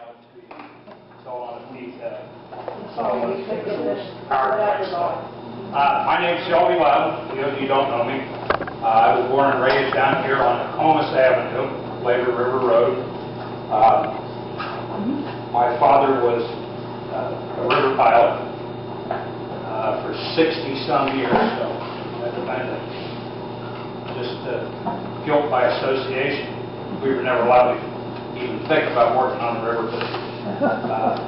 out to you. It's all on a piece of PowerPoint stuff. My name's Shelby Louden. Those of you don't know me. I was born and raised down here on Nokomis Avenue, later River Road. My father was a river pilot for 60-some years, so that's kind of just guilt by association. We were never allowed to even think about working on the river, but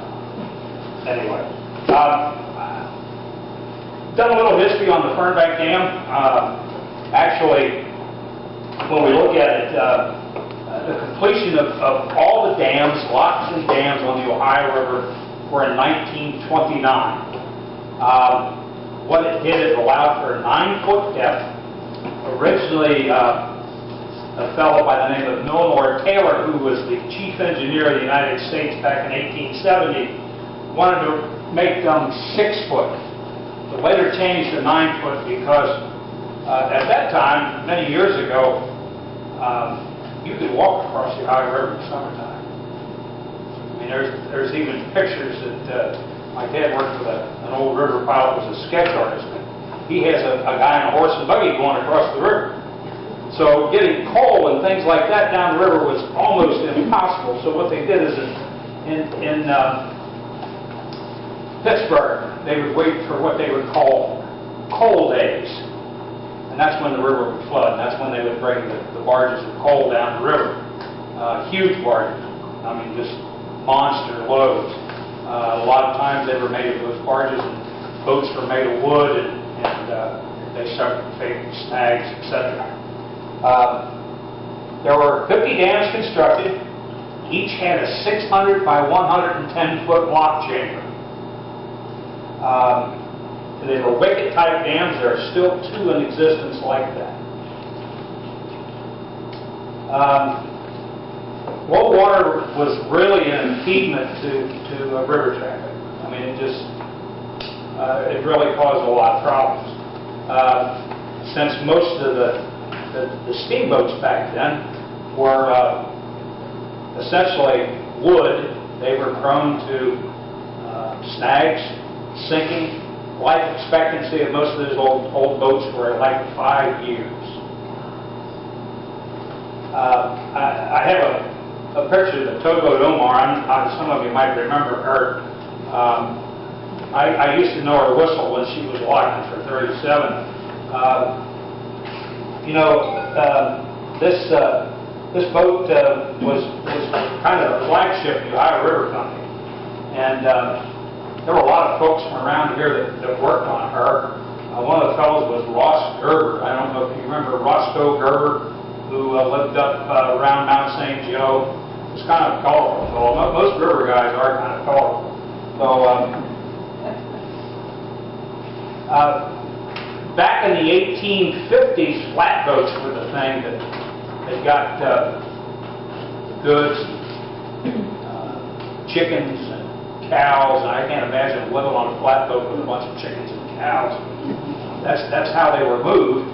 anyway. Done a little history on the Fernbank Dam. Actually, when we look at it, the completion of all the dams, locks and dams on the Ohio River were in 1929. What it did, it allowed for a 9-foot depth. Originally, a fellow by the name of Sayler, who was the chief engineer of the United States back in 1870, wanted to make them 6 foot. But later changed to 9 foot because at that time, many years ago, you could walk across the Ohio River in the summertime. I mean, there's even pictures that my dad worked with an old river pilot, was a sketch artist. He has a guy on a horse and buggy going across the river. So getting coal and things like that down the river was almost impossible. So what they did is in Pittsburgh, they would wait for what they would call coal days. And that's when the river would flood. And that's when they would bring the barges of coal down the river. Huge barges. I mean, just monster loads. A lot of times they were made of those barges, and boats were made of wood, and they suffered fate, snags, etc. There were 50 dams constructed. Each had a 600 by 110 foot lock chamber. They were wicket-type dams. There are still 2 in existence like that. Low water was really an impediment to river traffic. I mean, it really caused a lot of problems. Since most of the steamboats back then were essentially wood, they were prone to snags, sinking. Life expectancy of most of those old boats were like 5 years. I have a picture of the towboat Omar. Some of you might remember her. I used to know her whistle when she was alive for 37. You know, this boat was kind of a flagship of the Ohio River Company, and there were a lot of folks from around here that worked on her. One of the fellows was Ross Gerber. I don't know if you remember Roscoe Gerber, who lived up around Mount St. Joe. He was kind of a colorful fellow. Most river guys are kind of colorful. So, back in the 1850s, flatboats were the thing that got goods, chickens, and cows. And I can't imagine living on a flatboat with a bunch of chickens and cows. That's how they were moved.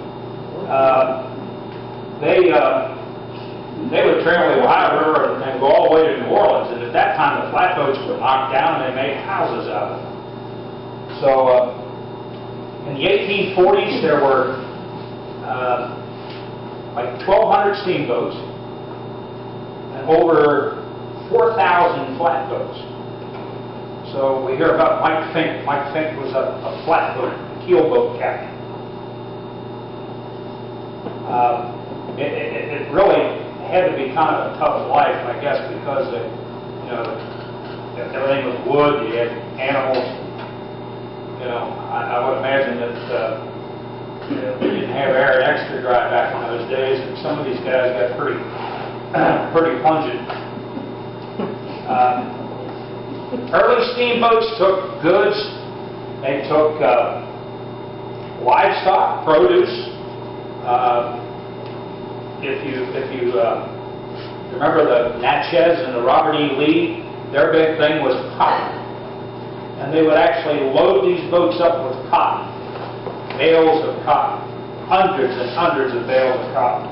They would travel the Ohio River and go all the way to New Orleans. And at that time, the flatboats were knocked down and they made houses out of them. So in the 1840s, there were like 1,200 steamboats and over 4,000 flatboats. So we hear about Mike Fink. Mike Fink was a flatboat, keelboat captain. It really had to be kind of a tough life, I guess, because everything was wood. You had animals. I would imagine that we didn't have air and extra dry back in those days, and some of these guys got pretty pungent. Early steamboats took goods. They took livestock, produce. If you remember the Natchez and the Robert E. Lee, their big thing was cotton. And they would actually load these boats up with cotton, bales of cotton, hundreds and hundreds of bales of cotton.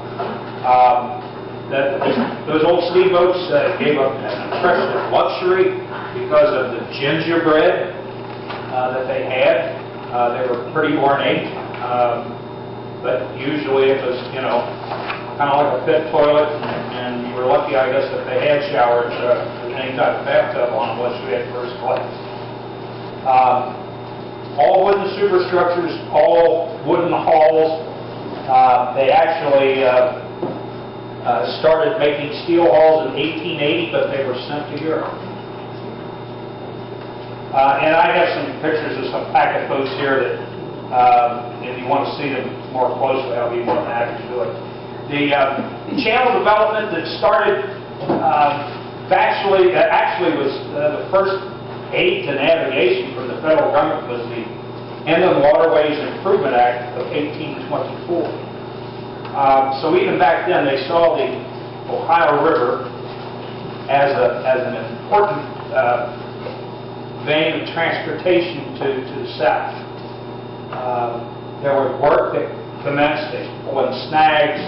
those old steamboats gave up an impression of luxury because of the gingerbread that they had. They were pretty ornate, but usually it was, you know, kind of like a pit toilet, and you were lucky, I guess, if they had showers with any type of bathtub on them, unless you had first class. All wooden superstructures, all wooden hulls. They actually started making steel hulls in 1880, but they were sent to Europe. And I have some pictures of some packet boats here that, if you want to see them more closely, I'll be more than happy to do it. The channel development that started actually was the first aid to navigation from the federal government was the Inland Waterways Improvement Act of 1824. So even back then, they saw the Ohio River as an important vein of transportation to the south. There was work that commenced. They pulled in snags,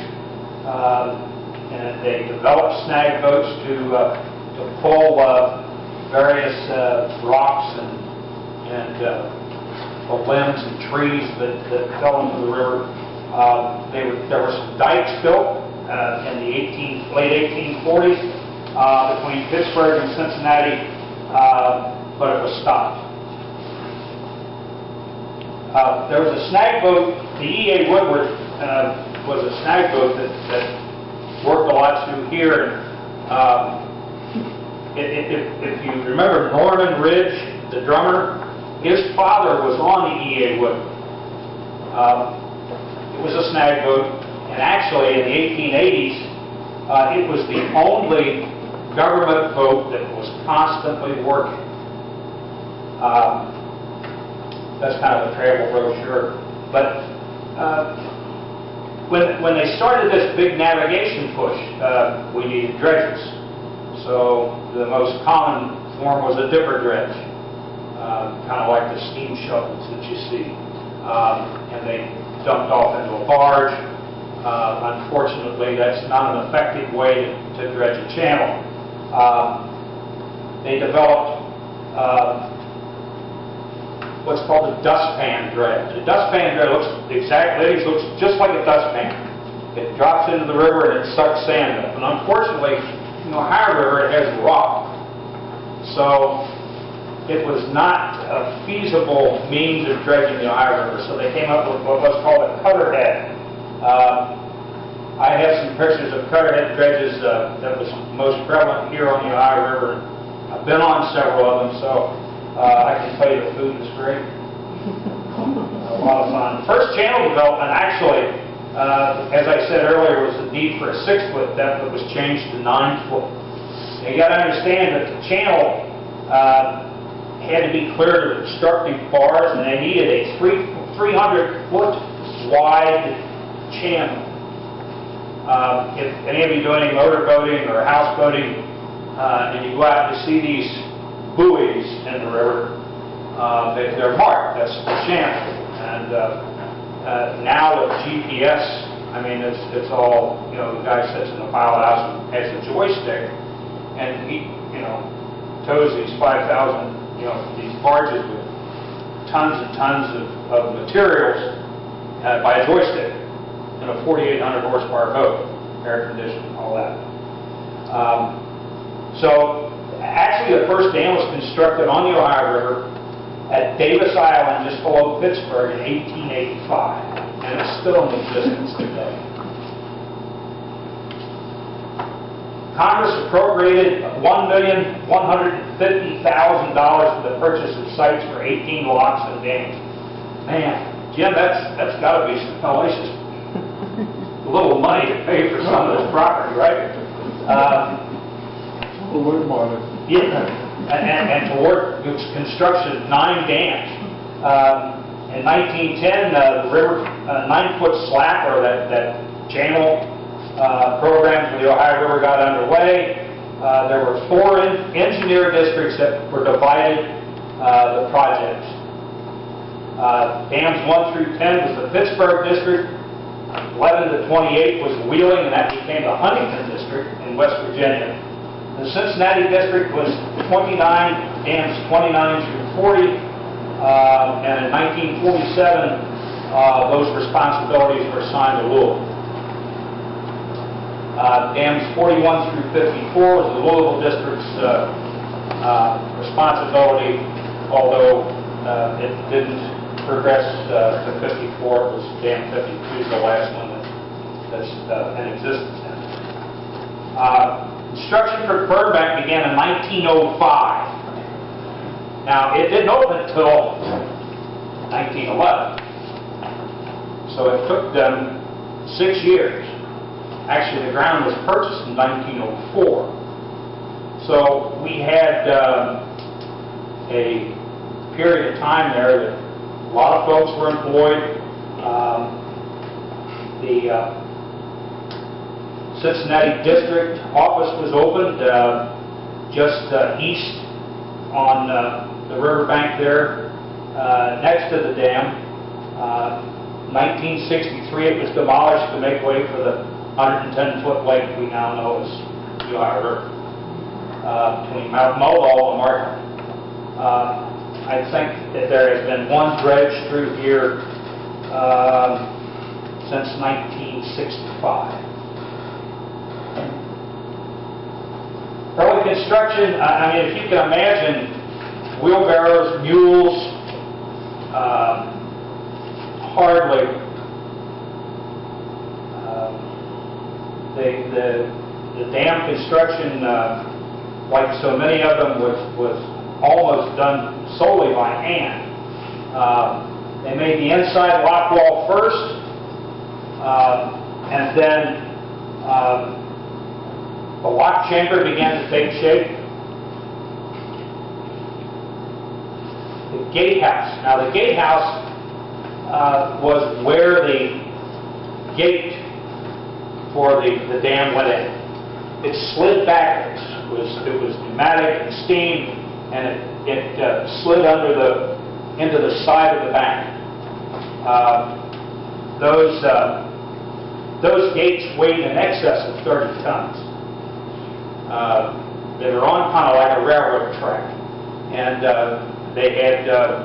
and they developed snag boats to pull various rocks and limbs and trees that fell into the river. There were some dikes built in the late 1840s between Pittsburgh and Cincinnati, but it was stopped. There was a snag boat, the E.A. Woodward was a snag boat that worked a lot through here. If you remember Norman Ridge, the drummer, his father was on the E.A. Woodward. It was a snag boat, and actually in the 1880s, it was the only government boat that was constantly working. That's kind of a travel brochure. But when they started this big navigation push, we needed dredges. So the most common form was a dipper dredge, kind of like the steam shovels that you see. And they dumped off into a barge. Unfortunately, that's not an effective way to dredge a channel. They developed what's called a dustpan dredge. A dustpan dredge looks just like a dustpan. It drops into the river and it sucks sand up. And unfortunately, in the Ohio River, it has rock. So it was not a feasible means of dredging the Ohio River. So they came up with what was called a cutter head. I have some pictures of cutter head dredges that was most prevalent here on the Ohio River. I've been on several of them, so I can tell you the food is great. A lot of fun. First channel development, actually, as I said earlier, was the need for a 6-foot depth that was changed to 9 foot. You got to understand that the channel had to be cleared of obstructive bars, and they needed a 300-foot wide channel. If any of you do any motorboating or houseboating, and you go out to see these buoys in the river, they're marked. That's the channel. And now with GPS, I mean, it's all, you know, the guy sits in the pilot house and has a joystick, and he, you know, tows these 5,000, you know, these barges with tons and tons of materials by a joystick in a 4,800 horsepower boat, air conditioning, all that. So actually, the first dam was constructed on the Ohio River at Davis Island, just below Pittsburgh, in 1885, and it's still in existence today. Congress appropriated $1,150,000 for the purchase of sites for 18 locks and dams. Man, Jim, that's got to be some hellacious little money to pay for some of this property, right? Yeah, and toward its construction of 9 dams. In 1910, the river 9-foot slap, or that channel program for the Ohio River got underway. There were 4 engineer districts that were divided the projects. Dams 1 through 10 was the Pittsburgh district. 11 to 28 was Wheeling, and that became the Huntington District in West Virginia. The Cincinnati District was 29, dams 29 through 40, and in 1947, those responsibilities were assigned to Louisville. Dams 41 through 54 was the Louisville District's responsibility, although it didn't progress to 54. It was dam 52 is the last one that's in existence now. Construction for Fernbank began in 1905. Now, it didn't open until 1911. So it took them 6 years. Actually, the ground was purchased in 1904. So we had a period of time there that a lot of folks were employed. The Cincinnati District office was opened just east on the riverbank there, next to the dam. 1963 it was demolished to make way for the 110-foot lake we now know as the Ohio River, between Mount Mulhall and Markham. I think that there has been one dredge through here since 1965. Early construction, I mean, if you can imagine wheelbarrows, mules, hardly. The dam construction, like so many of them, was almost done solely by hand. They made the inside lock wall first, and then the lock chamber began to take shape. The gatehouse. Now, the gatehouse was where the gate for the dam went in. It slid backwards. It was pneumatic and steam, and it slid into the side of the bank. Those gates weighed in excess of 30 tons. They were on kind of like a railroad track, and they had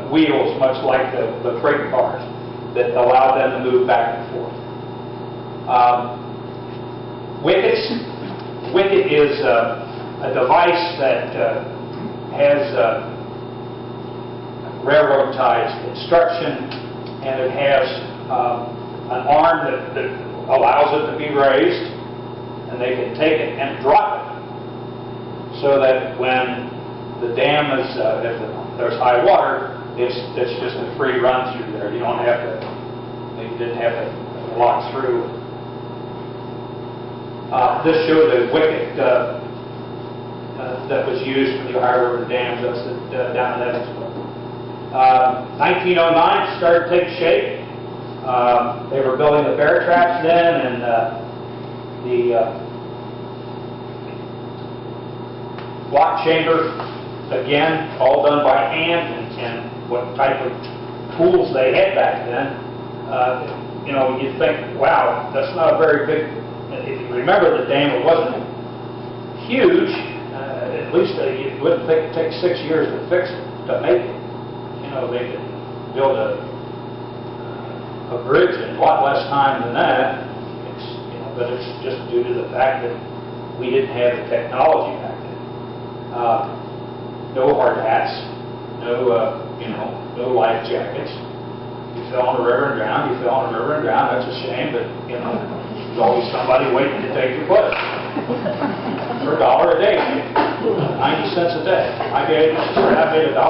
wheels much like the freight cars that allowed them to move back and forth. Wickets. Wicket is a device that has railroad ties construction, and it has an arm that allows it to be raised, and they can take it and drop it, so that when the dam is, if there's high water, it's just a free run through there. You don't have to, you didn't have to walk through. This showed a wicket that was used for the Ohio River dams. That's down in Evansville. 1909 started to take shape. They were building the bear traps then, and the lock chamber, again, all done by hand, and what type of tools they had back then. You know, you'd think, wow, that's not a very big. If you remember the dam, it wasn't huge. At least you wouldn't think it'd take 6 years to fix it, to make it. You know, they could build a bridge in a lot less time than that. It's, you know, but it's just due to the fact that we didn't have the technology back then. No hard hats, no no life jackets. You fell in the river and drowned. You fell in the river and drowned. That's a shame, but you know, there's always somebody waiting to take your place for $1 a day, 90 cents a day. I made $1.20 a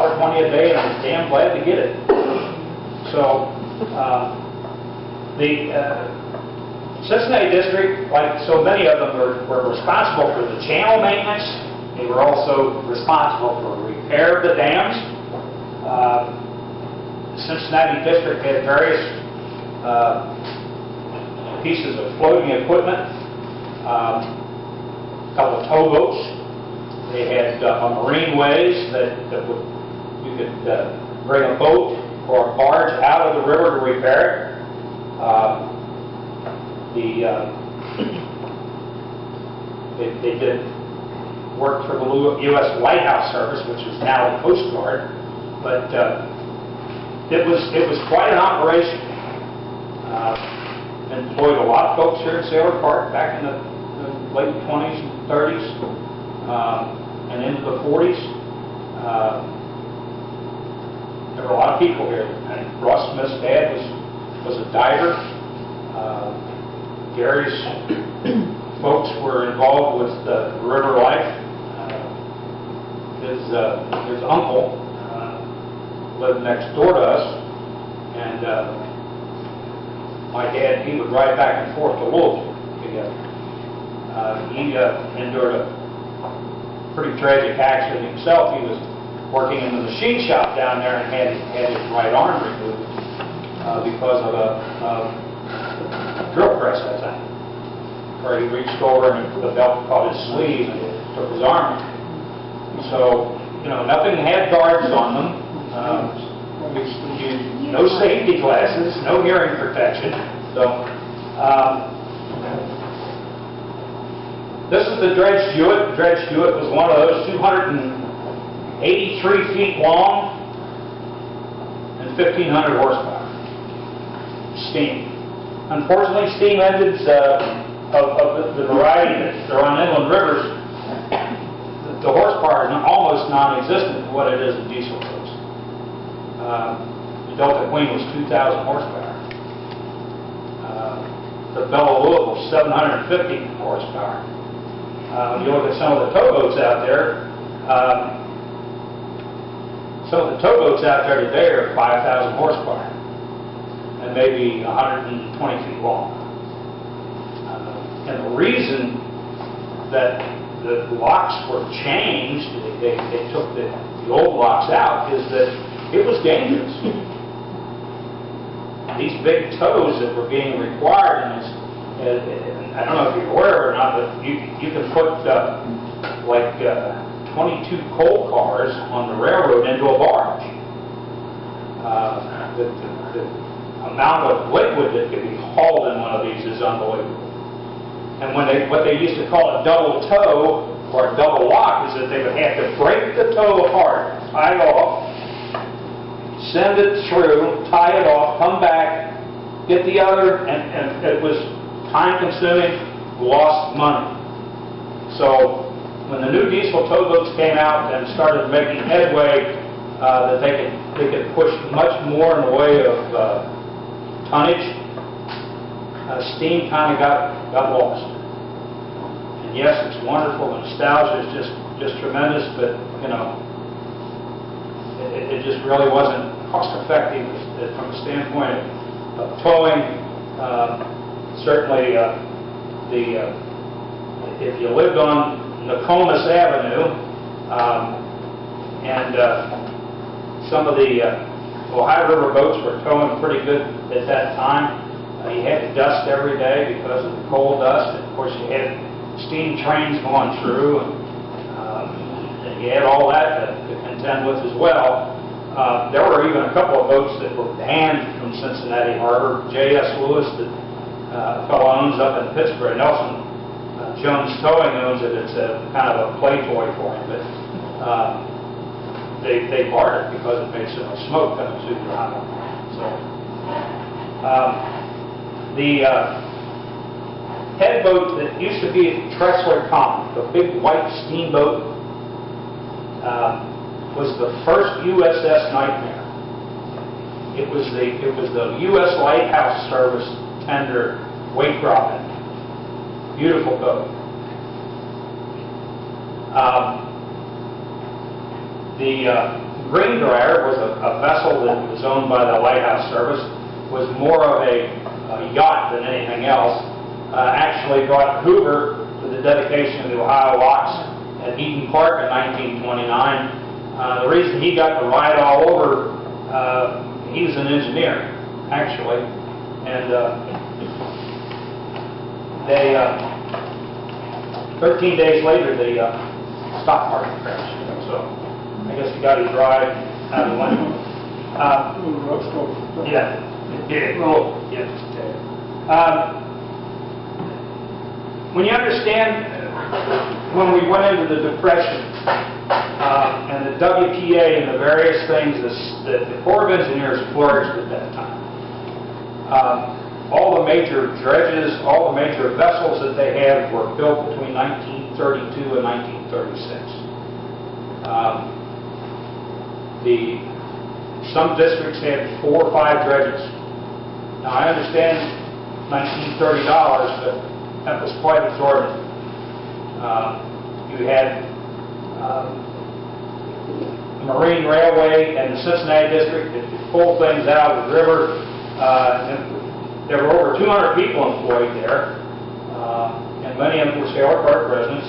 day, and I'm damn glad to get it. So the Cincinnati District, like so many of them, were responsible for the channel maintenance. They were also responsible for repair of the dams. The Cincinnati District had various pieces of floating equipment, a couple of towboats. They had marine ways that you could bring a boat or a barge out of the river to repair it. They did work for the U.S. Lighthouse Service, which is now the Coast Guard, but it was quite an operation. Employed a lot of folks here in Sayler Park back in the late 20s and 30s and into the 40s. There were a lot of people here. And Russ Smith's dad was a diver. Gary's folks were involved with river life. His uncle lived next door to us, and my dad, he would ride back and forth to Louisville together. He endured a pretty tragic accident himself. He was working in the machine shop down there and had his right arm removed because of a drill press, I think, where he reached over and the belt caught his sleeve and took his arm. So, you know, nothing had guards on them. No safety glasses, no hearing protection. So, this is the dredge Jewett. Dredge Jewett was one of those 283 feet long and 1,500 horsepower. Steam. Unfortunately, steam engines of the variety that are on inland rivers, the horsepower is almost non-existent for what it is in diesel boats. The Delta Queen was 2,000 horsepower. The Bella Louisville was 750 horsepower. You look at some of the towboats out there. Some of the towboats out there today are 5,000 horsepower and maybe 120 feet long. And the reason that the locks were changed, they took the old locks out, is that it was dangerous. These big tows that were being required, and I don't know if you're aware or not, but you can put like 22 coal cars on the railroad into a barge. The amount of liquid that can be hauled in one of these is unbelievable. And what they used to call a double tow or a double lock is that they would have to break the tow apart, tie it off, send it through, tie it off, come back, get the other, and it was time-consuming, lost money. So when the new diesel towboats came out and started making headway, that they could push much more in the way of tonnage, steam kind of got lost. And yes, it's wonderful. The nostalgia is just tremendous, but you know, it just really wasn't cost-effective from the standpoint of towing. Certainly, if you lived on Nokomis Avenue, and some of the Ohio River boats were towing pretty good at that time. You had to dust every day because of the coal dust. And of course, you had steam trains going through, and you had all that to contend with as well. There were even a couple of boats that were banned from Cincinnati Harbor. J.S. Lewis, that a fellow owns up in Pittsburgh, Nelson Jones Towing owns it. It's kind of a play toy for him, but they barred it because it made so much smoke coming through the highway. So the head boat that used to be at Tressler Common, the big white steamboat, was the first USS Nightmare. It was the U.S. Lighthouse Service tender Wake Robin. Beautiful boat. The Greenbrier was a vessel that was owned by the Lighthouse Service. Was more of a yacht than anything else. Actually brought Hoover to the dedication of the Ohio Locks at Eaton Park in 1929. The reason he got to ride all over, he was an engineer, actually, and they 13 days later the stock market crashed. So I guess he got his ride out of the window. Yeah, it did. Oh, yeah. when you understand when we went into the Depression and the WPA and the various things that the Corps of Engineers flourished at that time, all the major dredges, all the major vessels that they had were built between 1932 and 1936. Some districts had 4 or 5 dredges. Now I understand $1930, but that was quite exorbitant. You had the Marine Railway and the Cincinnati District that could pull things out of the river. There were over 200 people employed there, and many of them were Sayler Park residents.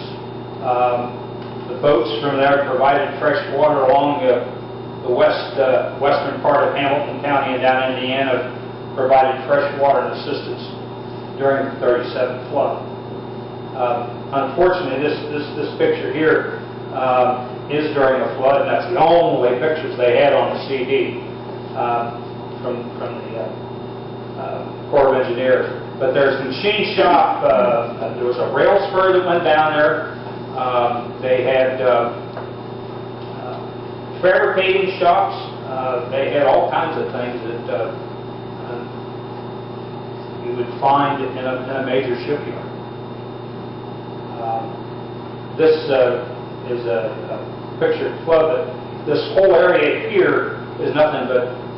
The boats from there provided fresh water along the western part of Hamilton County and down Indiana, provided fresh water and assistance during the 37 flood. Unfortunately, this picture here is during a flood, and that's the only pictures they had on the CD from the Corps of Engineers. But there's a machine shop. There was a rail spur that went down there. They had fabricating shops. They had all kinds of things that you would find in a major shipyard. This is a picture of flood, but this whole area here is nothing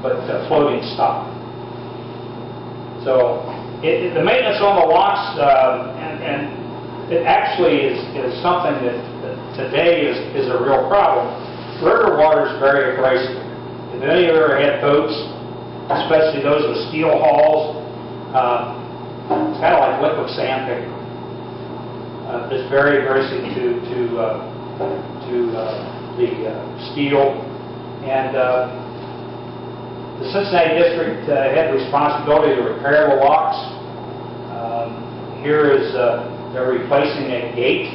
but floating stock. So the maintenance on the locks, and it actually is something that today is a real problem. River water is very abrasive. If any of you ever had boats, especially those with steel hulls, it's kind of like liquid sandpaper. It's very abrasive to the steel. And the Cincinnati District had responsibility to repair the locks. Here is they're replacing a gate.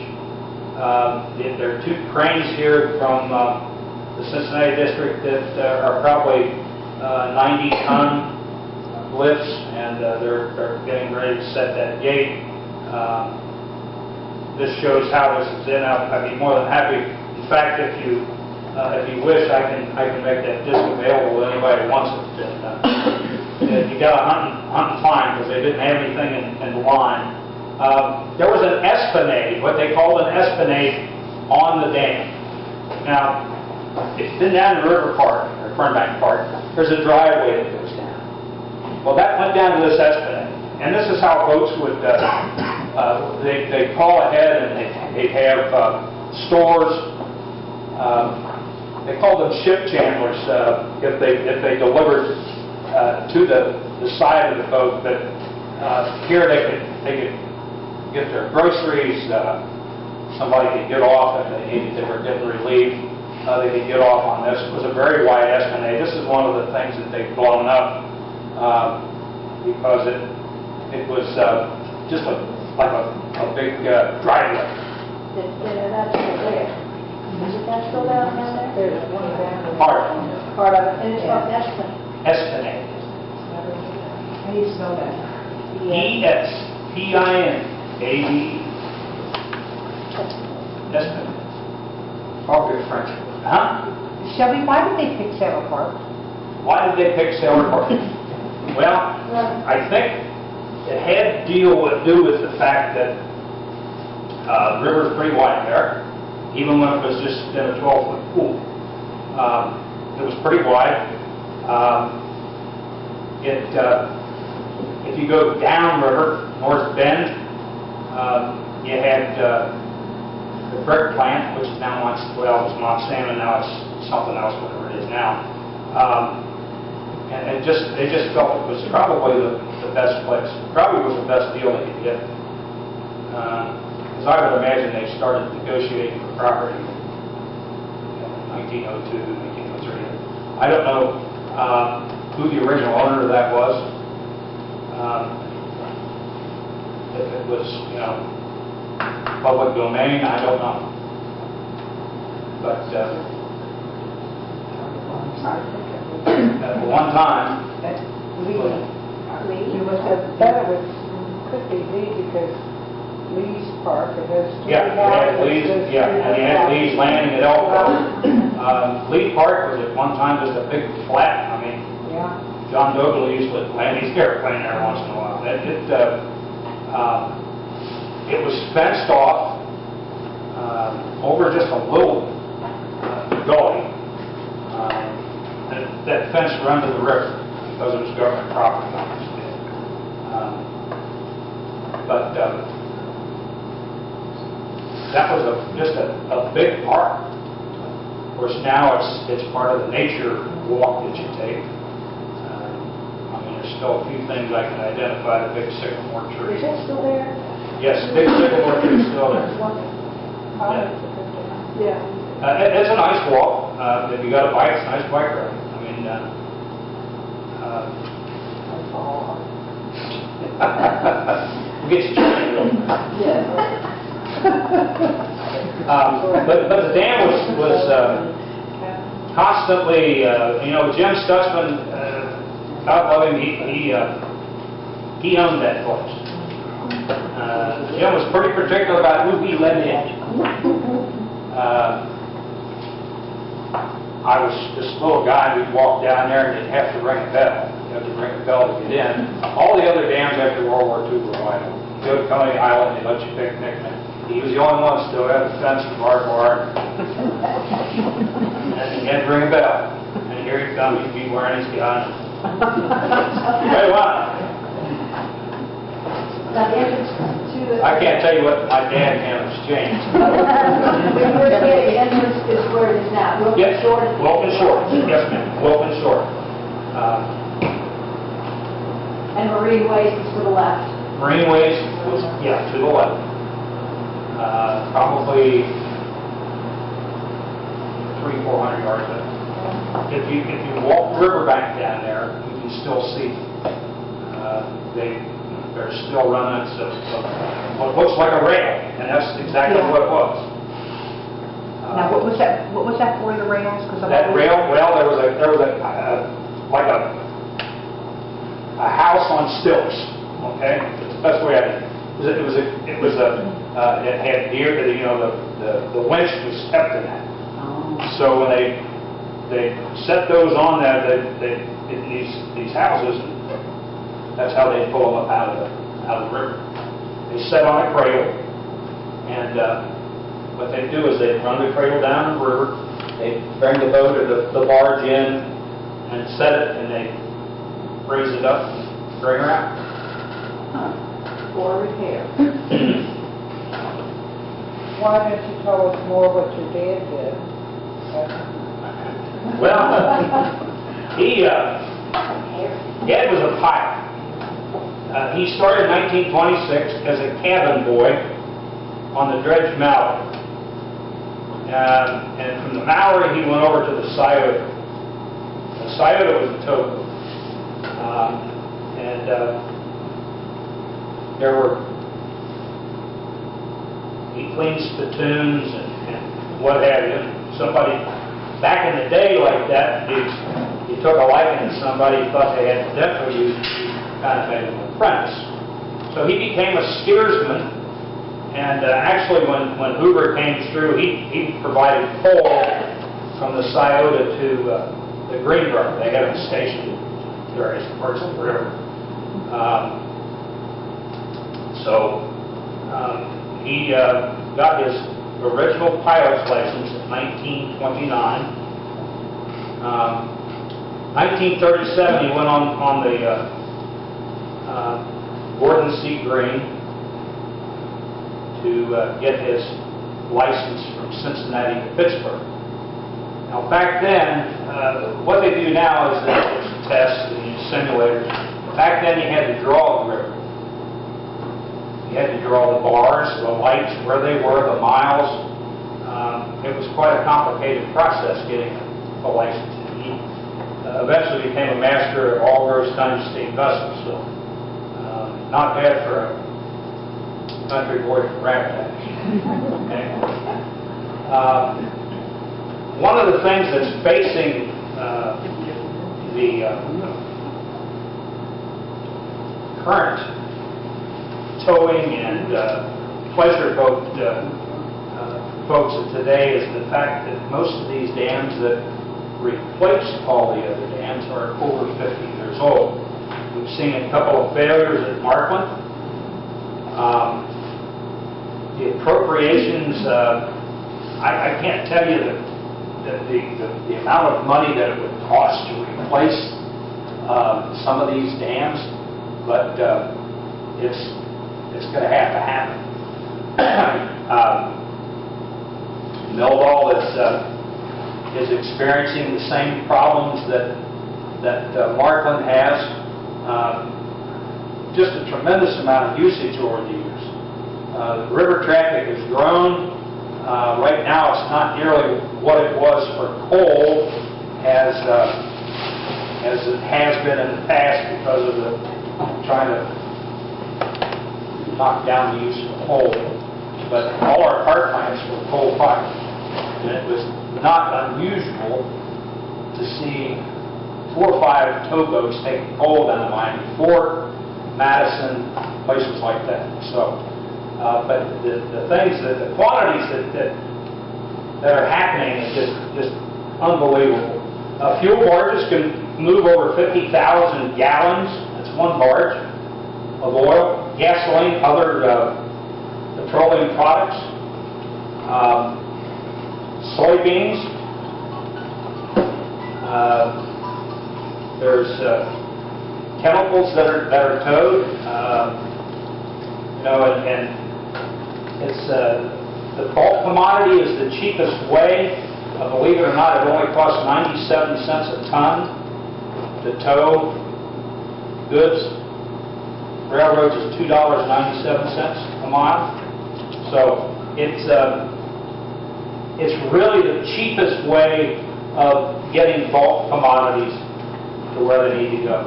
There are 2 cranes here from the Cincinnati District that are probably 90-ton lifts, and they're getting ready to set that gate. This shows how this is in. I'd be more than happy. In fact, if you wish, I can make that disc available to anybody who wants it. And you got to hunt and find, because they didn't have anything in the line. There was an esplanade, what they called an esplanade, on the dam. Now, if you've been down to River Park, or Fernbank Park, there's a driveway that goes down. Well, that went down to this esplanade. And this is how boats would, they'd call ahead and they'd have stores. They called them ship chandlers if they delivered to the side of the boat. But here they could get their groceries. Somebody could get off if they were getting relief. They could get off on this. It was a very wide esplanade. This is one of the things that they've blown up because it was just like a big driveway. That's where. Is it that still down there? There's one down there. Part of it. And it's called Esplanade. Esplanade. How do you spell that? E-S-P-I-N-A-D-E. Esplanade. Probably a French word. Huh? Shelby, why did they pick Sayler Park? Why did they pick Sayler Park? Well, I think it had to do with the fact that the river's pretty wide there, even when it was just in a 12-foot pool. It was pretty wide. If you go downriver, North Bend, you had the brick plant, which is now it was Montana, now it's something else, whatever it is now. And they just felt it was probably the best place. Probably was the best deal they could get. Because I would imagine they started negotiating for property in 1902, 1903. I don't know who the original owner of that was. If it was, public domain, I don't know. But at one time, We must have better with could be because Lee's Park, and there's... Yeah, you had Lee's, yeah, and you had Lee's Landing at Elko. Lee Park was at one time just a big flat. I mean, Yeah. John Douglas used to land his airplane there once in a while. It was fenced off over just a little gully. That fence run to the river because it was government property, obviously. But that was just a big park. Of course, now it's part of the nature walk that you take. I mean, there's still a few things I can identify. The big sycamore tree. Is it still there? Yes, big sycamore tree is still there. Yeah. It's a nice walk. If you got a bike, it's a nice bike ride. I mean, we'll get you trained. But the dam was constantly, Jim Stutzman, God love him, he owned that place. Jim was pretty particular about who he let in. I was this little guy, we'd walk down there and you'd have to ring a bell. You had to ring a bell to get in. All the other dams after World War II were wide open. You go to Coney Island, they let you picnic. He was the only one still had the fence and barbed wire. And you had to ring a bell. And here he comes, he'd be wearing his behind him. Hey, wow. Now, the entrance to the... I can't tell you what my dad has changed. When you were a kid, the entrance is where it is now. Wilton Yes, Short. Wilton Short. Yes, ma'am. Wilton Short. And Marine Ways is to the left. Marine Ways was, yeah, to the left. Probably 300-400 yards up. If you walk the riverbank down there, you can still see there's still remnants of what looks like a rail, and that's exactly what it was. Now, what was that for, the rails? That rail, well, there was like a house on stilts. Okay, that's the best way I can. It had deer. The winch was kept in that. So when they set those on there, these houses. That's how they pull them up out of the river. They set on a cradle, and what they do is they run the cradle down the river. They bring the boat or the barge in and set it, and they raise it up and bring her out. For repair. Why didn't you tell us more what your dad did? Well, Dad was a pilot. He started in 1926 as a cabin boy on the dredged Mallory. And from the Mallory, he went over to the Sayler. The Sayler was a towboat. He cleaned spittoons and what have you. Somebody, back in the day like that, you took a liking to somebody, you thought they had potential, you kind of made them an apprentice. So he became a steersman, and actually when Hoover came through, he provided coal from the Scioto to the Greenbrier. They had them stationed in various parts of the river. He got his original pilot's license in 1929. 1937, he went on the Gordon C. Green to get his license from Cincinnati to Pittsburgh. Now, back then, what they do now is there's tests and these simulators. Back then, you had to draw the river. You had to draw the bars, the lights, where they were, the miles. It was quite a complicated process getting a license. He eventually became a master of all those times steam vessels, so not bad for a country boy from Ragtag. Okay. One of the things that's facing the current towing and pleasure boat folks of today is the fact that most of these dams that replace all the other dams are over 50 years old. We've seen a couple of failures at Markland. The appropriations, I can't tell you the amount of money that it would cost to replace some of these dams, but it's going to have to happen. Millwall is experiencing the same problems that Markland has. Just a tremendous amount of usage over the years. The river traffic has grown. Right now, it's not nearly what it was for coal as it has been in the past because of the trying to knock down the use of coal. But all our power plants were coal-fired, and it was not unusual to see 4 or 5 towboats taking coal down the Miami Fort, Madison, places like that. So. But the things, the quantities that are happening is just unbelievable. Fuel barges can move over 50,000 gallons. That's one barge of oil, gasoline, other petroleum products, soybeans. There's chemicals that are towed. And it's the bulk commodity is the cheapest way. Believe it or not, it only costs 97 cents a ton to tow goods. Railroads is $2.97 a mile. So it's really the cheapest way of getting bulk commodities to where they need to go.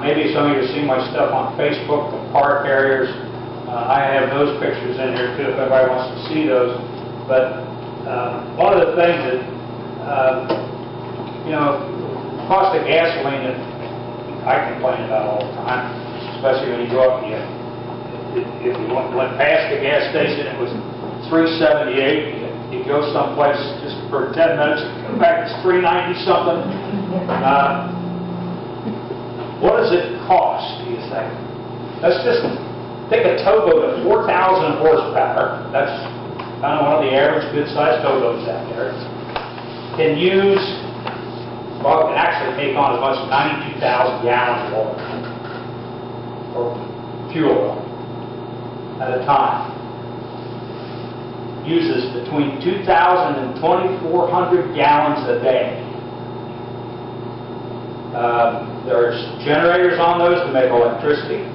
Maybe some of you have seen my stuff on Facebook, the car carriers. I have those pictures in here too if anybody wants to see those. But one of the things that, cost of gasoline that I complain about all the time, especially when you go up and if you went past the gas station, it was $3.78. You go someplace just for 10 minutes, you come back, it's $3.90 something. What does it cost, do you think? Let's just take a towboat of 4,000 horsepower. That's kind of one of the average good-sized towboats out there. Can use, well, it can actually take on as much as 92,000 gallons of oil, or fuel oil, at a time. Uses between 2,000 and 2,400 gallons a day. There's generators on those to make electricity.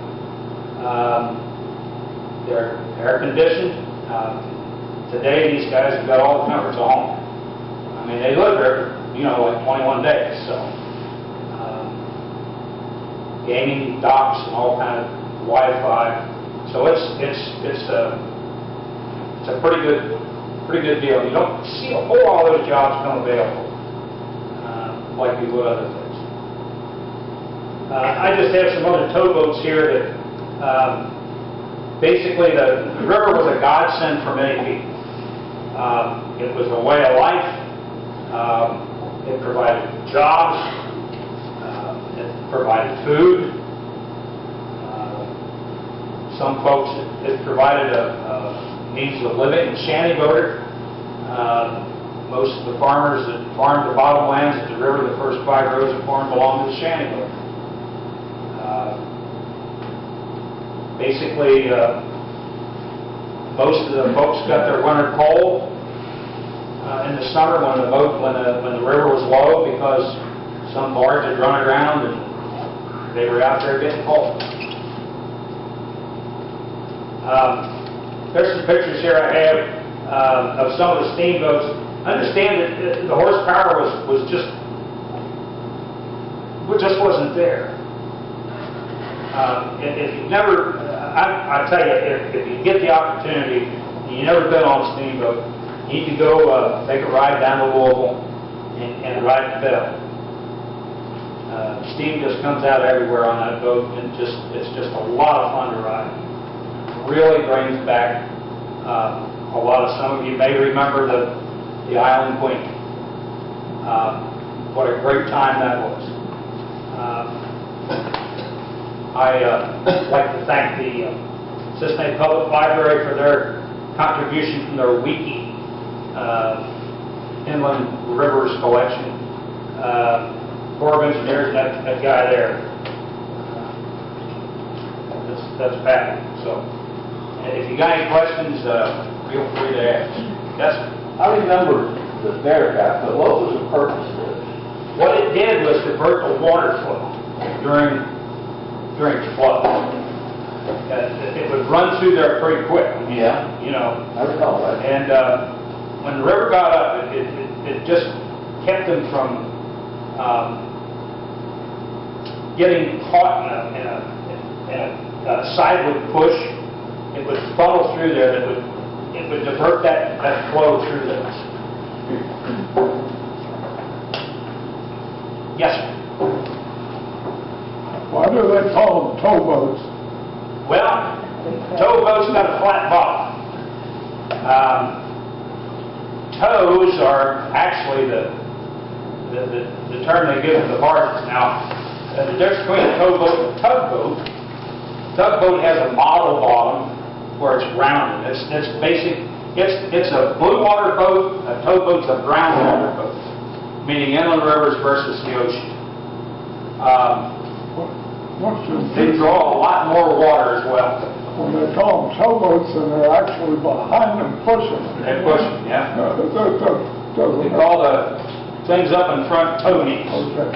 They're air-conditioned. Today, these guys have got all the comforts of home. I mean, they live there, like 21 days. So, gaming docks and all kind of Wi-Fi. So it's a pretty good deal. You don't see a whole lot of those jobs come available like you would other things. I just have some other towboats here that. Basically, the river was a godsend for many people. It was a way of life. It provided jobs. It provided food. Some folks, it provided a means of living. Shantyboater. Most of the farmers that farmed the bottomlands at the river, the first 5 rows of corn belonged to the shantyboater. Basically, most of the folks got their winter coal in the summer when the river was low because some barge had run aground and they were out there getting coal. There's some pictures here I have of some of the steamboats. Understand that the horsepower just wasn't there. If you've never, I tell you, if you get the opportunity, and you've never been on a steamboat, you need to go take a ride down to Louisville and ride the bell. Steam just comes out everywhere on that boat, and it's just a lot of fun to ride. really brings back a lot of, some of you may remember the Island Queen. What a great time that was. I'd like to thank the Cincinnati Public Library for their contribution from their wiki inland rivers collection. Corps of Engineers, that guy there, that's Pat. So, if you got any questions, feel free to ask. Yes, sir. I remember the bear trap, but what was the purpose of it? What it did was divert the water flow during flood. It would run through there pretty quick. Yeah. You know. I recall that. And when the river got up, it just kept them from getting caught in a sideward push. It would funnel through there. It would divert that flow through there. Yes, sir. Why do they call them towboats? Well, towboats got a flat bottom. Tows are actually the term they give to the barges. Now, the difference between a towboat and a tugboat. Tugboat has a model bottom where it's rounded. It's basic. It's a blue water boat. A towboat's a brown water boat, meaning inland rivers versus the ocean. They draw a lot more water as well. When they call them towboats and they're actually behind them pushing. They push them, yeah. Doesn't We call the things up in front tow knees. Okay.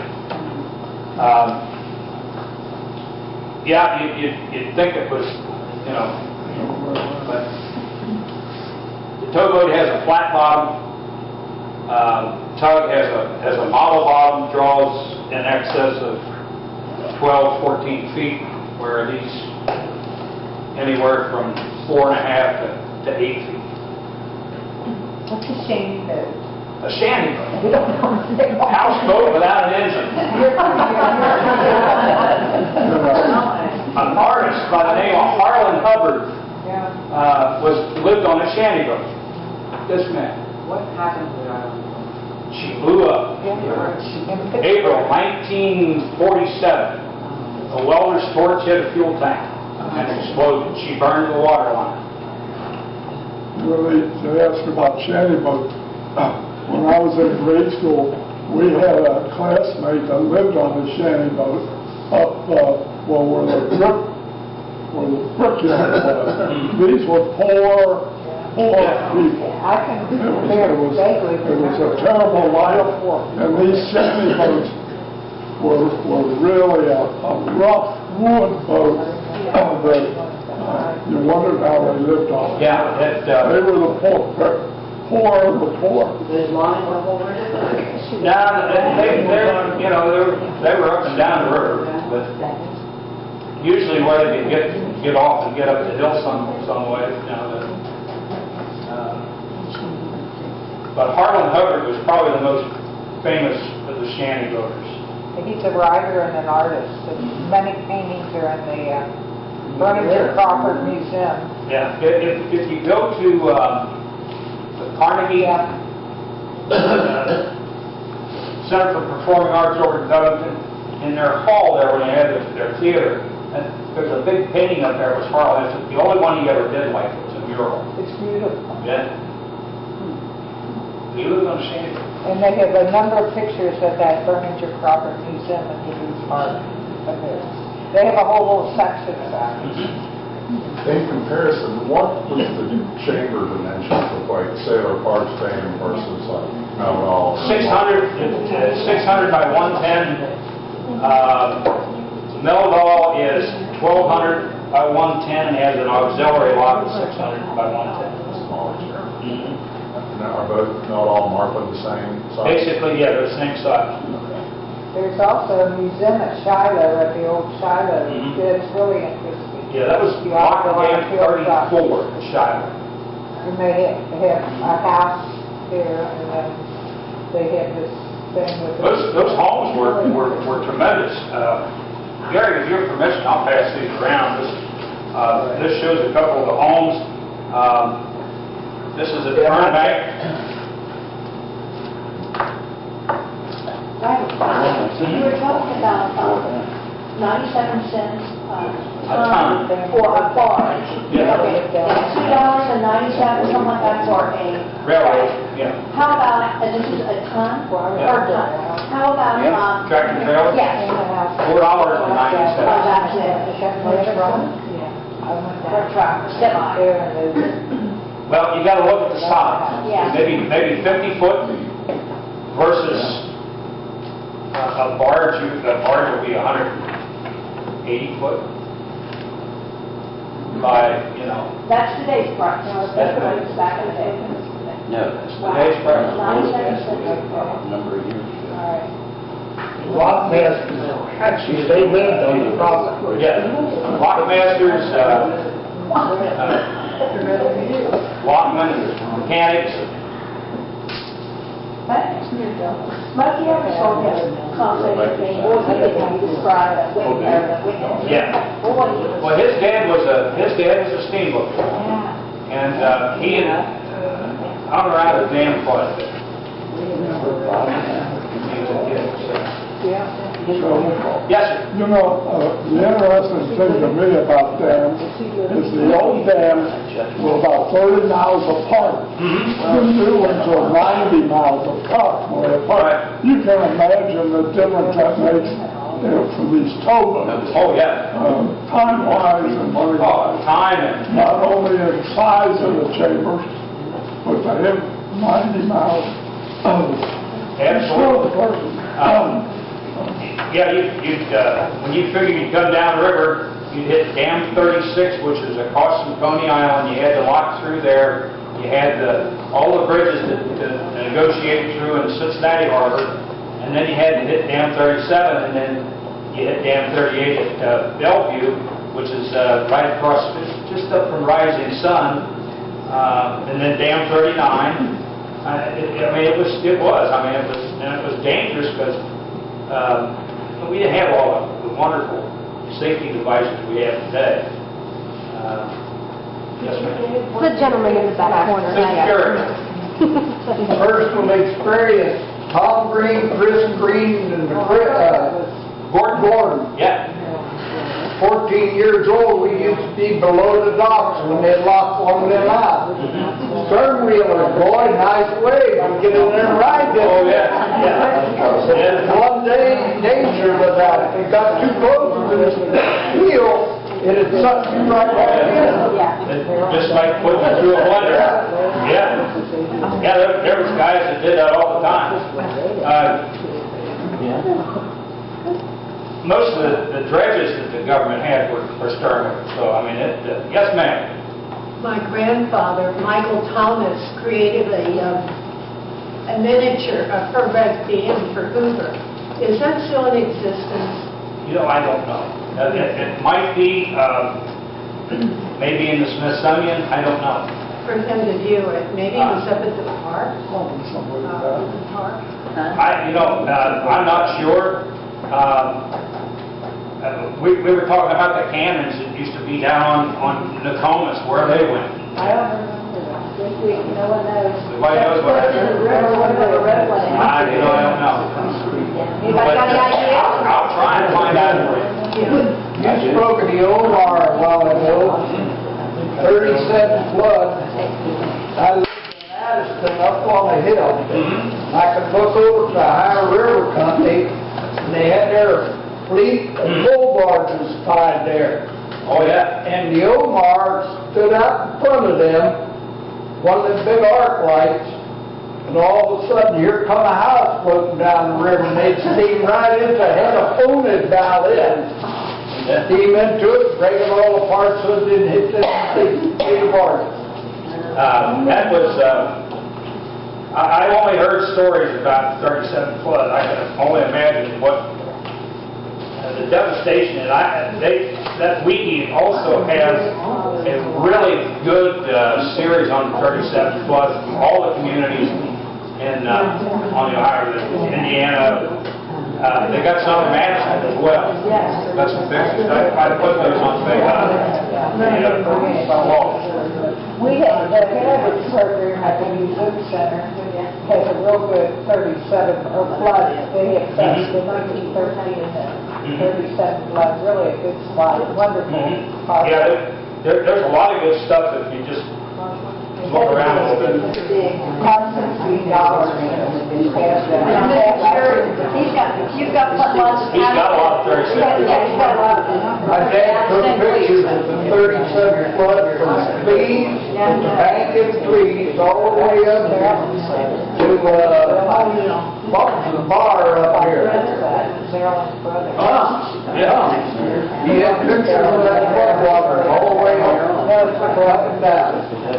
Yeah, you'd think it was, you know, but the towboat has a flat bottom. Tug has a model bottom, draws in excess of 12, 14 feet, where these anywhere from 4.5 to 8 feet. What's a shanty boat? A shanty boat. We don't know what they A are. houseboat without an engine. An artist by the name of Harlan Hubbard lived on a shanty boat. This man. What happened to that? She blew up. April 1947. A welder's torch hit a fuel tank and exploded. She burned the water line. Well, they asked about shanty boats. When I was in grade school, we had a classmate that lived on a shanty boat up where the brickyard was. These were poor people. I can It was a terrible life, and these shanty boats were really a rough wood boat that you wondered how they lived on. Yeah, They were the poor of the poor. There's line the whole river? yeah, they were up and down the river, but usually where they could get off and get up the hill some way. You know, but Harlan Hubbard was probably the most famous of the shanty boaters. He's a writer and an artist, and many paintings are in the Furniture Crawford Museum. Yeah, if you go to the Carnegie Center for Performing Arts over in Covington, in their hall there when they had their theater, and there's a big painting up there. It was Harlan. It's the only one he ever did like it. It was a mural. It's beautiful. Yeah. He lived on a shanty boat. And they have a number of pictures at that Furniture Crawford Museum in Hebrews Park of this. They have a whole little section about it. In comparison, what was the chamber dimensions of like Sayler Park's dam versus like Mount All? 600 by 110. Meldal is 1200 by 110 and has an auxiliary lock of 600 by 110. Smaller. Now, are both not all marked the same size? Basically, yeah, they're the same size. There's also a museum at Shiloh, at the old Shiloh. It's really interesting. Yeah, that was Lock Dam 34 at Shiloh. And they have a house there, and then they have this thing with... Those homes were tremendous. Gary, with your permission, I'll pass these around. This shows a couple of the homes. This is at Fernbank. You were talking about 97 cents A ton. for a barge. Yeah. Okay, $2.97, something like that for a... Railroad, yeah. How about, this is a ton per ton? How about, Tractor trailer? yes. $4.90. Oh, that's it. For a truck, semi. Well, you got to look at the size. Yeah. Maybe 50 foot versus a barge. A barge will be 180 foot by, That's today's price. That's what it was back in the day. No. today's price. 97 cents. Number of years ago. All right. Lockmasters, actually, they lived on the property. Yeah. Lockmasters, lockmen, mechanics. Smokey ever saw his concept thing, boy, he didn't describe it, with Yeah. Boy, he was... Well, his dad was a steamboat, and he hung around the dam quite a bit. He was a kid, so. Yes, sir. You know, the interesting thing to me about dams is the old dams were about 30 miles apart. The new ones are 90 miles apart. Right. You can imagine the difference that makes for these towboats. Oh, yeah. Time-wise and money-wise. Oh, time and, Not only in size of the chambers, but they have 90 miles of absolutely. person. Yeah, when you figure you'd come down the river, you'd hit Dam 36, which is across from Coney Island. You had to lock through there. You had all the bridges to negotiate through in Cincinnati Harbor. And then you had to hit Dam 37, and then you hit Dam 38 at Bellevue, which is right across, just up from Rising Sun. And then Dam 39. It was dangerous because we didn't have all the wonderful safety devices we have today. Yes, ma'am. The gentleman in the back corner. Mr. Jerry. Personal experience, Tom Green, Chris Green, and Gordon. Yeah. 14 years old, we used to be below the docks when they locked one of them out. Stern wheeler, boy, nice way, we get in there and ride them. Oh, yeah. Yeah. And one day, danger was that if it got too close to this wheel, it had sucked you right back in. Just like putting it through a blender. Yeah. Yeah, there was guys that did that all the time. Most of the dredges that the government had were stern. So, yes, ma'am. My grandfather, Michael Thomas, created a miniature of Fernbank Dam for Hoover. Is that still in existence? I don't know. It might be, maybe in the Smithsonian, I don't know. For him to view it. Maybe it was up at the park? The park? I'm not sure. We were talking about the cannons that used to be down on Nokomis, where they went. I don't remember that. No one knows. Nobody knows what happened. I I don't know. Anybody got any idea? I'll try and find out for you. You spoke of the Omar a while ago, 37 flood. I lived in Addison up on the hill. I could look over to the Higher River Company, and they had their fleet of bull barges tied there. Oh, yeah. And the Omar stood out in front of them, one of the big arc lights, and all of a sudden, here come a house floating down the river, and they'd steam right into it, had a phone it dialed in. Steam into it, break it all apart so it didn't hit the big barges. That was, I only heard stories about the 37 flood. I can only imagine what the devastation, and that wiki also has a really good series on the 37 floods from all the communities on the Ohio River, Indiana, They got some in Madison as well. Got some pictures. I tried to put those on Facebook. We have, the Heritage Program at the Museum Center has a real good 37, or flood, they assessed the 1913 and the 37 flood, really a good slide, wonderful. Yeah, there's a lot of good stuff if you just look around a little bit. Cost $16. You've got lots of. He's got a lot of 37. Yeah, he's got a lot of. My dad took pictures of the 37 flood from Leeds, Bank and Trees, all the way up to, what was the bar up here? Maryland's brother. Yeah. He had pictures of that flood water all the way up and down.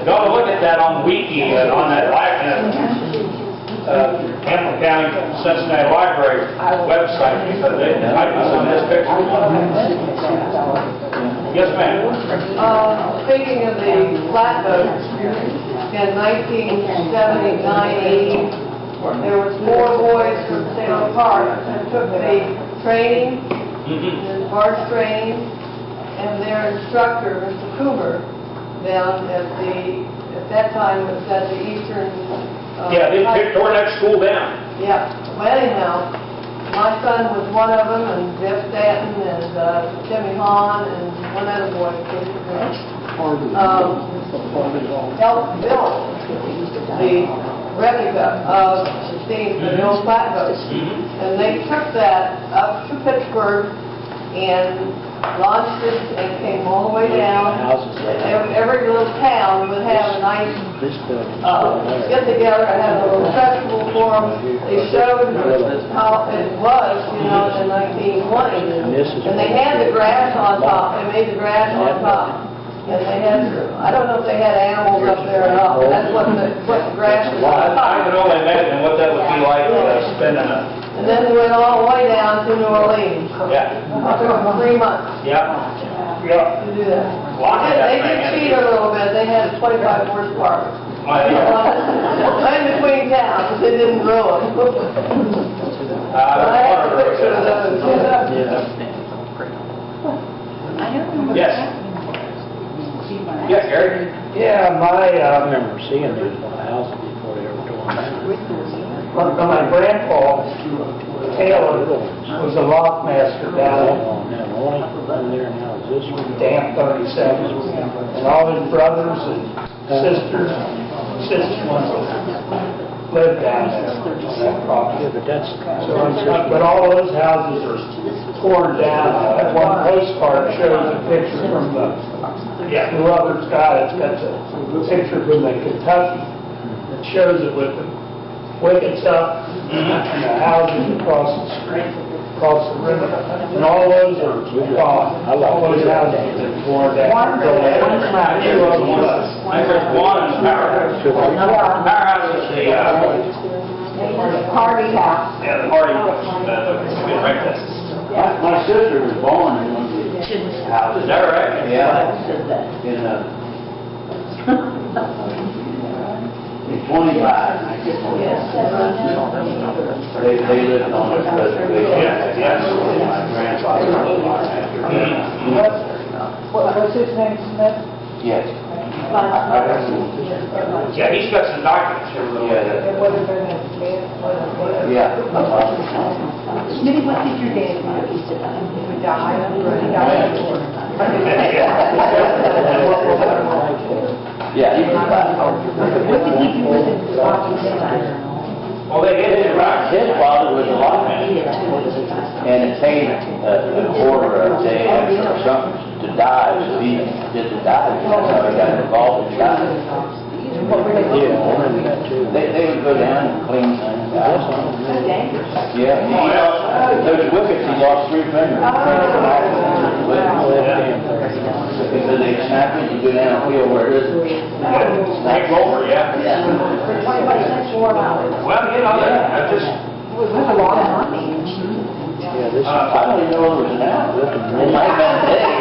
You ought to look at that on Wiki, on that Hamilton County Cincinnati Library website, because they might be some of his pictures. Yes, ma'am. Speaking of the flatboats, in 1979-80, there was 4 boys from Sayler Park that took the training, the barge training, and their instructor, Mr. Coomer, down at that time was at the Eastern. Yeah, they tore that school down. Yeah, well anyhow, my son was one of them, and Jeff Stanton, and Timmy Hahn, and one other boy. Elton Bill, the replica of the old flatboat. And they took that up to Pittsburgh and launched it and came all the way down. Every little town would have a nice get together and have a little festival for them. They showed how it was, in the 1920s. And they had the grass on top. They made the grass on top. And they had, I don't know if they had animals up there or not, but that's what the grass was on top. I can only imagine what that would be like spending a... And then they went all the way down to New Orleans. Yeah. It took them 3 months Yeah. Yeah. to do that. Lock of that They thing. did cheat a little bit. They had 25 horsepower. In between towns, but they didn't grow them. I have a picture of those. Yes. Yes, Gary? Yeah, I remember seeing these houses before they were torn down. my grandpa, Taylor, was a lockmaster down Now, the only one there now is this one. Dam 37, and all his brothers and sisters lived down there on that property. Yeah, but that's... But all those houses are torn down. That one postcard shows a picture from whoever's got it. That's a picture from the Kentucky. It shows it with the wickets up and the houses across the street, across the river. And all those are gone. All those houses have been torn down. There's one in Powerhouse. Powerhouse is the... Party house. Yeah, the party, the breakfast. My sister was born in one of these houses. Is that right? Yeah. In 25, I guess. They lived on this reservation. Yes. My grandfather was on after. What's his name, Smith? Yes. Yeah, he's got some documents here. It would have been his Smith. Yeah. Smitty, what did your dad do? He said, he would die. He died. Yeah, he was about. What did he do with his father? Well, they did it right. His father was a lockman, and it paid a quarter a day extra or something to die, so he did the dive. That's how he got involved in diving. Yeah, I remember that too. They would go down and clean things out. Yeah, those wickets, he lost 3 fingers. Because they snap it, you go down and feel where it is. Take over, yeah. For 25 cents for an hour. Well, I just... It was a lot of money. Yeah, this is... I don't even know there was an hour. It might have been a day.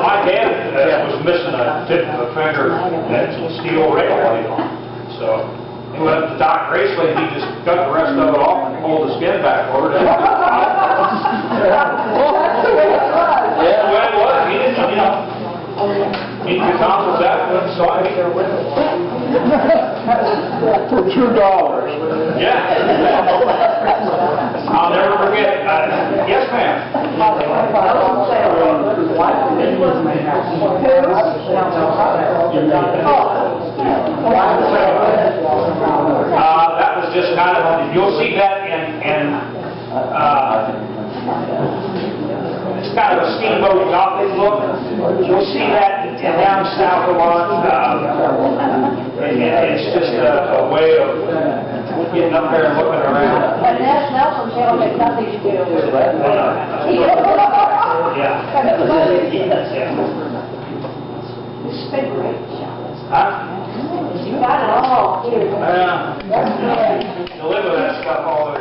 My dad was missing a tip of a finger and some steel rail blade on it. So, we went up to Doc Gracely, he just cut the rest of it off and pulled the skin back over it. That's the way it was. That's the way it was, he didn't, you know, he could accomplish that, so I mean, For $2. yeah. I'll never forget, yes ma'am. That was just kind of, you'll see that in it's kind of a steamboat gothic look. You'll see that down south a lot. It's just a way of getting up there and looking around. But Nelson Shell had nothing to do with it. Yeah. It's been great. Huh? You got it all here. You live with that stuff all the